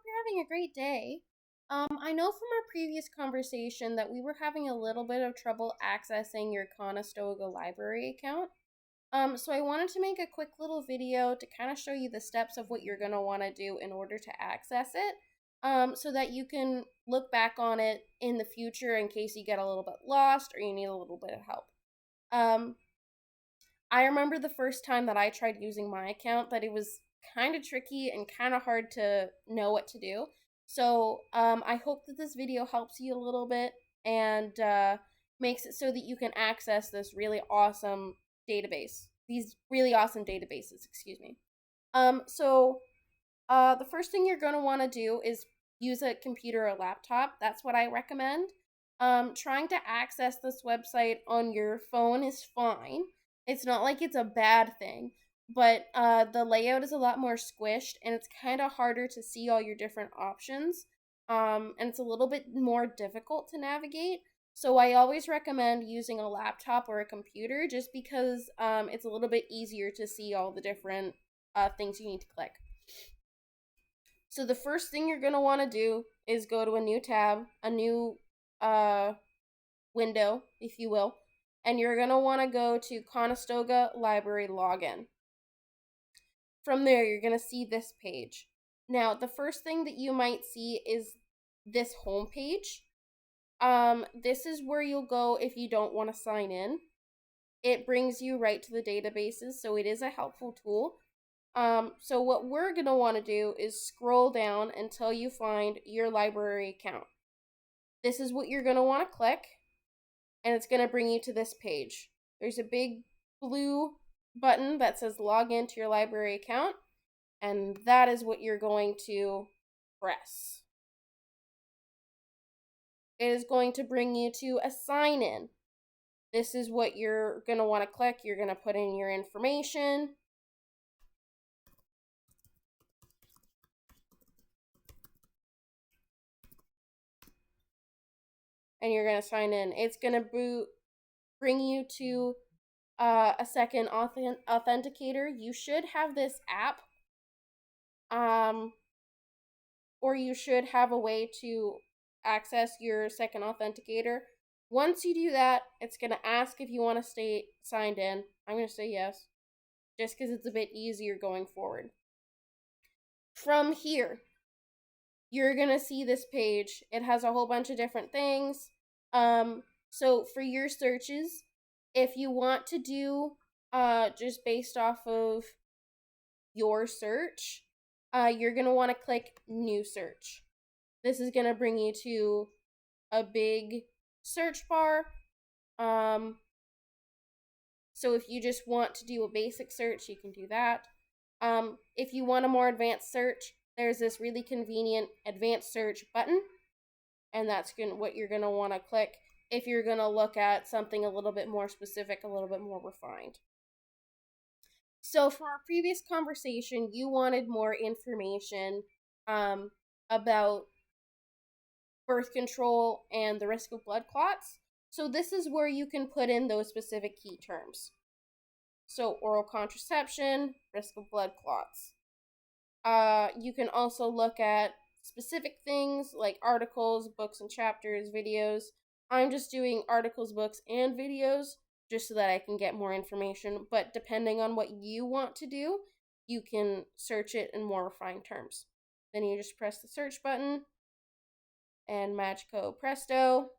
you're having a great day. I know from our previous conversation that we were having a little bit of trouble accessing your Conestoga library account. So I wanted to make a quick little video to kind of show you the steps of what you're going to want to do in order to access it, so that you can look back on it in the future in case you get a little bit lost or you need a little bit of help. Um, I remember the first time that I tried using my account that it was kind of tricky and kind of hard to know what to do. So I hope that this video helps you a little bit and makes it so that you can access this really awesome database. These really awesome databases, excuse me. The first thing you're going to want to do is use a computer or laptop. That's what I recommend. Trying to access this website on your phone is fine. It's not like it's a bad thing, but the layout is a lot more squished and it's kind of harder to see all your different options. And it's a little bit more difficult to navigate. So I always recommend using a laptop or a computer just because it's a little bit easier to see all the different things you need to click. So the first thing you're going to want to do is go to a new tab, a new window, if you will, and you're going to want to go to Conestoga Library Login. From there, you're going to see this page. Now, the first thing that you might see is this home page. This is where you'll go if you don't want to sign in. It brings you right to the databases, so it is a helpful tool. So what we're going to want to do is scroll down until you find your library account. This is what you're going to want to click, and it's going to bring you to this page. There's a big blue button that says log in to your library account, and that is what you're going to press. It is going to bring you to a sign in. This is what you're going to want to click. You're going to put in your information. And you're going to sign in. It's going to bring you to a second authenticator. You should have this app, or you should have a way to access your second authenticator. Once you do that, it's going to ask if you want to stay signed in. I'm going to say yes, just because it's a bit easier going forward. From here, you're going to see this page. It has a whole bunch of different things. So for your searches, if you want to do just based off of your search, you're going to want to click New Search. This is going to bring you to a big search bar. So if you just want to do a basic search, you can do that. If you want a more advanced search, there's this really convenient advanced search button, and that's what you're going to want to click if you're going to look at something a little bit more specific, a little bit more refined. So for our previous conversation, you wanted more information about birth control and the risk of blood clots. So this is where you can put in those specific key terms. So oral contraception, risk of blood clots. You can also look at specific things like articles, books and chapters, videos. I'm just doing articles, books, and videos just so that I can get more information. But depending on what you want to do, you can search it in more refined terms. Then you just press the search button, and magico presto,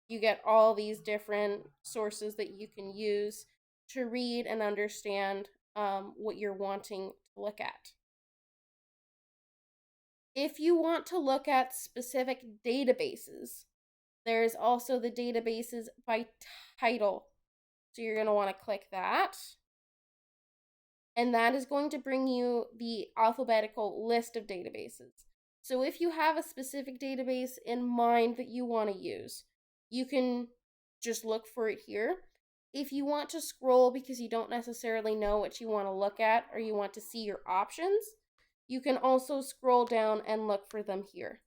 you get all these different sources that you can use to read and understand what you're wanting to look at. If you want to look at specific databases, there's also the databases by title. So you're going to want to click that. And that is going to bring you the alphabetical list of databases. So if you have a specific database in mind that you want to use, you can just look for it here. If you want to scroll because you don't necessarily know what you want to look at or you want to see your options, you can also scroll down and look for them here.